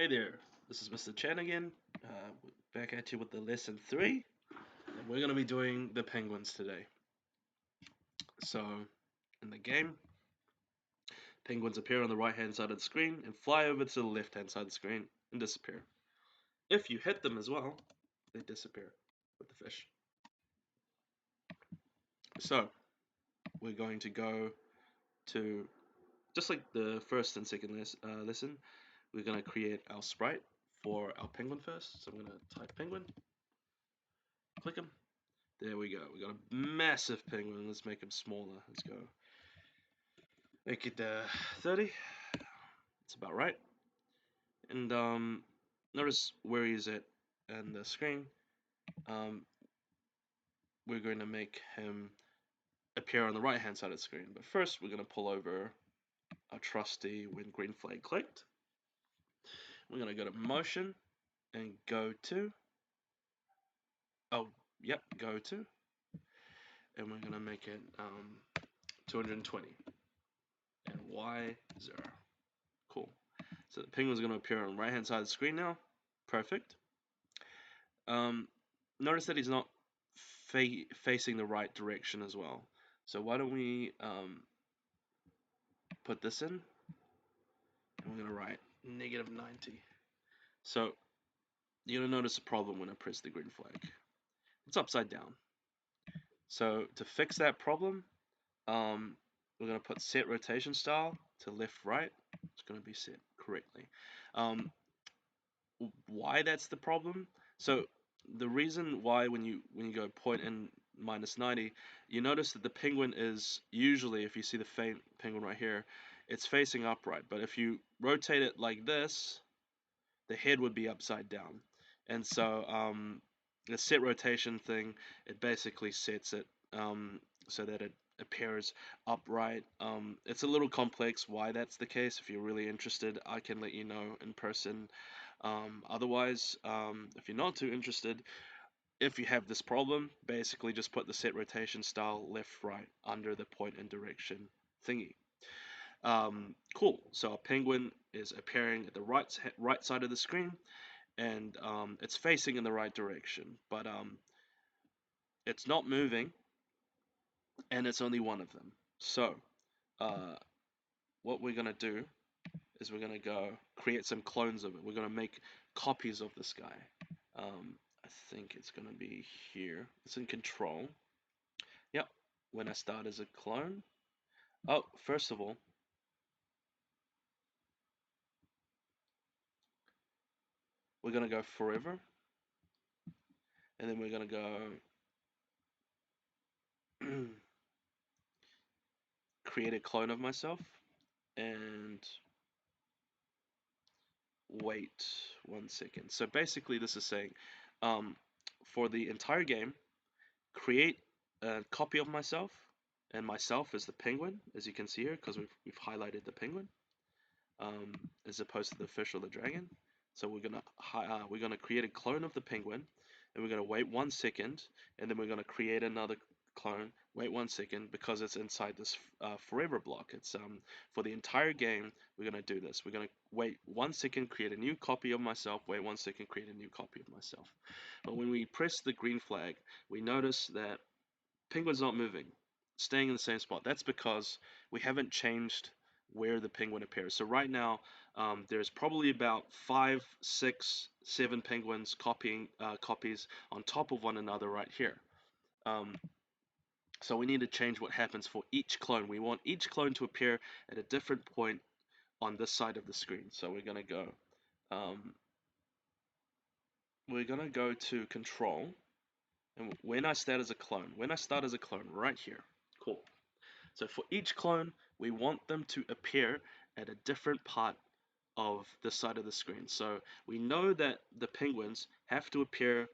Hey there, this is Mr. Chen again, back at you with the lesson 3, and we're going to be doing the penguins today. So, in the game, penguins appear on the right hand side of the screen and fly over to the left hand side of the screen and disappear. If you hit them as well, they disappear with the fish. So, we're going to go to, just like the first and second lesson, we're going to create our sprite for our penguin first. So, I'm going to type penguin, click him. There we go. We got a massive penguin. Let's make him smaller. Let's go. Make it 30. It's about right. And notice where he's at on the screen. Um, we're going to make him appear on the right hand side of the screen. But first, we're going to pull over our trusty when green flag clicked. We're going to go to motion and go to. Oh, yep, go to. And we're going to make it 220. And Y0. Cool. So the penguin's going to appear on the right hand side of the screen now. Perfect. Um, notice that he's not facing the right direction as well. So why don't we put this in? And we're going to write -90. So you're going to notice a problem when I press the green flag. It's upside down. So to fix that problem, we're going to put set rotation style to left right. It's going to be set correctly. Why that's the problem? So the reason why when you go point and -90, you notice that the penguin is usually, if you see the faint penguin right here, it's facing upright. But if you rotate it like this, the head would be upside down. And so the set rotation thing, it basically sets it so that it appears upright. It's a little complex why that's the case. If you're really interested, I can let you know in person. Otherwise, if you're not too interested, if you have this problem, basically just put the set rotation style left right under the point and direction thingy. Cool. So a penguin is appearing at the right side of the screen, and it's facing in the right direction, but it's not moving, and it's only one of them. So uh, what we're gonna do is we're gonna go create some clones of it. We're gonna make copies of this guy. I think it's gonna be here. It's in control. Yep. When I start as a clone. Oh, first of all, we're gonna go forever, and then we're gonna go create a clone of myself, and wait 1 second. So basically, this is saying, um, for the entire game, create a copy of myself, and myself is the penguin, as you can see here, because we've highlighted the penguin, as opposed to the fish or the dragon. So we're gonna create a clone of the penguin, and we're gonna wait 1 second, and then we're gonna create another clone. Wait 1 second because it's inside this forever block. It's for the entire game. We're gonna do this. We're gonna wait 1 second, create a new copy of myself. Wait 1 second, create a new copy of myself. But when we press the green flag, we notice that penguin's not moving, staying in the same spot. That's because we haven't changed where the penguin appears. So right now, there's probably about 5, 6, 7 penguins copying copies on top of one another right here. Um, so we need to change what happens for each clone. We want each clone to appear at a different point on this side of the screen. So um, we're gonna go to control, and when I start as a clone right here, cool. So for each clone, we want them to appear at a different part of the side of the screen. So we know that the penguins have to appear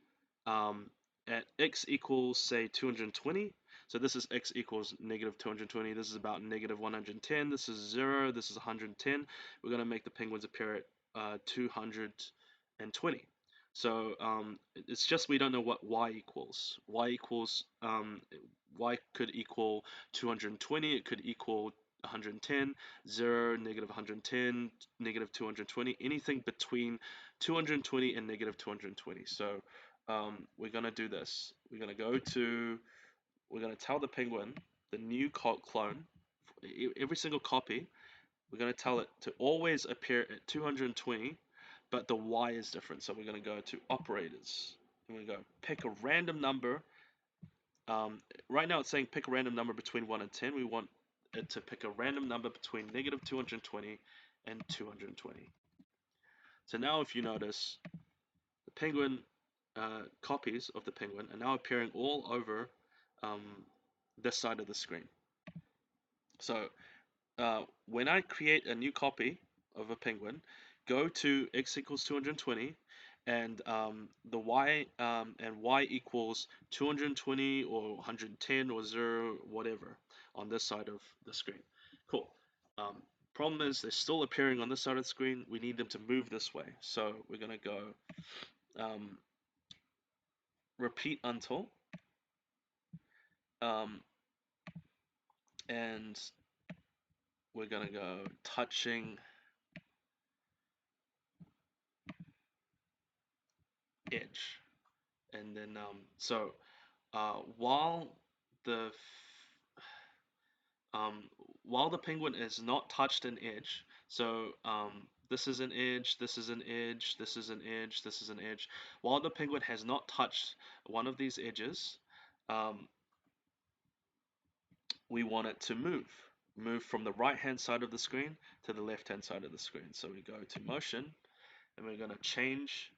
at x equals, say, 220. So this is x equals -220. This is about -110. This is 0. This is 110. We're going to make the penguins appear at 220. So it's just we don't know what y equals. Y could equal 220. It could equal 110, 0, negative 110, negative 220, anything between 220 and negative 220. So we're going to do this. We're going to we're going to tell the penguin, the new clone, every single copy, we're going to tell it to always appear at 220, but the Y is different. So we're going to go to operators. And we go pick a random number. Right now it's saying pick a random number between 1 and 10. We want it to pick a random number between negative 220 and 220. So now if you notice, the penguin copies of the penguin are now appearing all over um, this side of the screen. So when I create a new copy of a penguin, go to x equals 220 and the y equals 220 or 110 or 0, whatever, on this side of the screen. Cool. Um, Problem is they're still appearing on this side of the screen. We need them to move this way. So we're going to go repeat until and we're going to go touching edge. And then while the while the penguin is not touched an edge, so this is an edge, this is an edge, this is an edge, this is an edge. While the penguin has not touched one of these edges, we want it to move from the right hand side of the screen to the left hand side of the screen. So we go to motion and we're going to change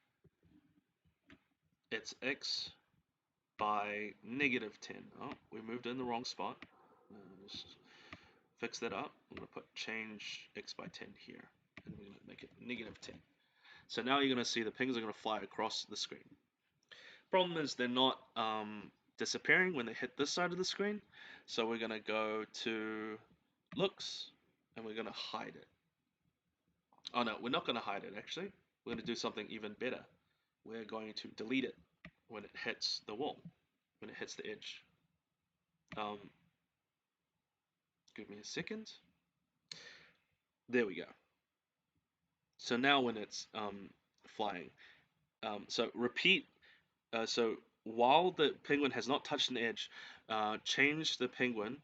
its x by negative 10. Oh, we moved in the wrong spot. Just fix that up. I'm going to put change x by 10 here, and we're going to make it negative 10. So now you're going to see the pings are going to fly across the screen. Problem is they're not disappearing when they hit this side of the screen. So we're going to go to looks, and we're going to hide it. Oh no, we're not going to hide it actually. We're going to do something even better. We're going to delete it when it hits the wall, when it hits the edge. Give me a second. There we go. So now when it's flying, so repeat. So while the penguin has not touched an edge, change the penguin's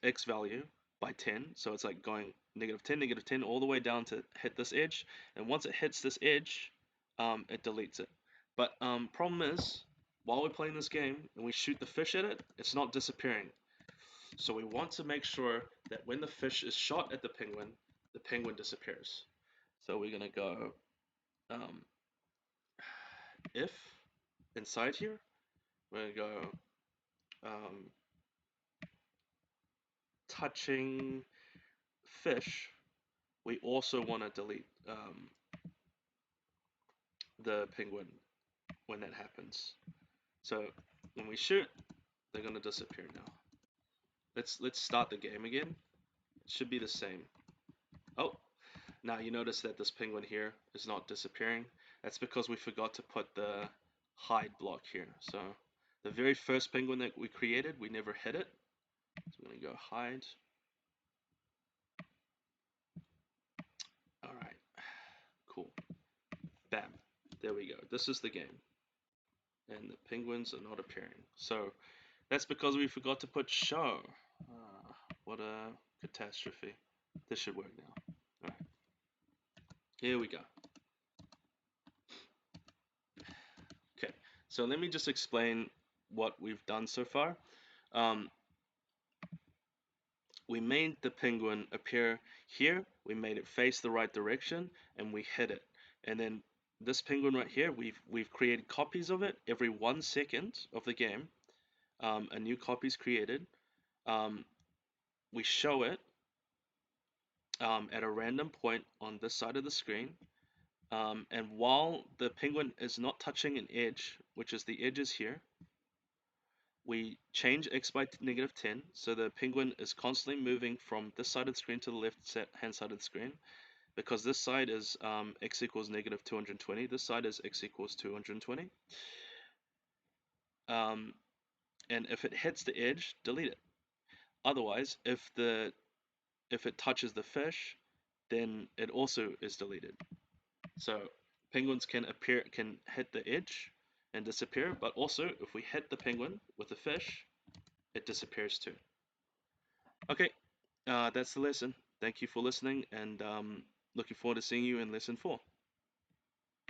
x value by 10. So it's like going negative 10, all the way down to hit this edge. And once it hits this edge, it deletes it. But problem is, while we're playing this game and we shoot the fish at it, it's not disappearing. So we want to make sure that when the fish is shot at the penguin disappears. So we're gonna go if inside here, we're gonna go touching fish. We also want to delete the penguin when that happens. So when we shoot, they're gonna disappear now. Let's start the game again. It should be the same. Oh, now you notice that this penguin here is not disappearing. That's because we forgot to put the hide block here. So the very first penguin that we created, we never hit it. So we're gonna go hide. Alright, cool. Bam. There we go. This is the game. And the penguins are not appearing. So that's because we forgot to put show. What a catastrophe. This should work now. Alright. Here we go. Okay, so let me just explain what we've done so far. We made the penguin appear here, we made it face the right direction, and we hit it. And then this penguin right here, we've created copies of it every 1 second of the game. A new copy is created. We show it at a random point on this side of the screen. And while the penguin is not touching an edge, which is the edges here, we change x by negative 10, so the penguin is constantly moving from this side of the screen to the left hand side of the screen, because this side is x equals negative 220, this side is x equals 220. And if it hits the edge, delete it. Otherwise, if the if it touches the fish, then it also is deleted. So penguins can hit the edge and disappear, but also if we hit the penguin with the fish, it disappears too. Okay, that's the lesson. Thank you for listening, and looking forward to seeing you in lesson 4.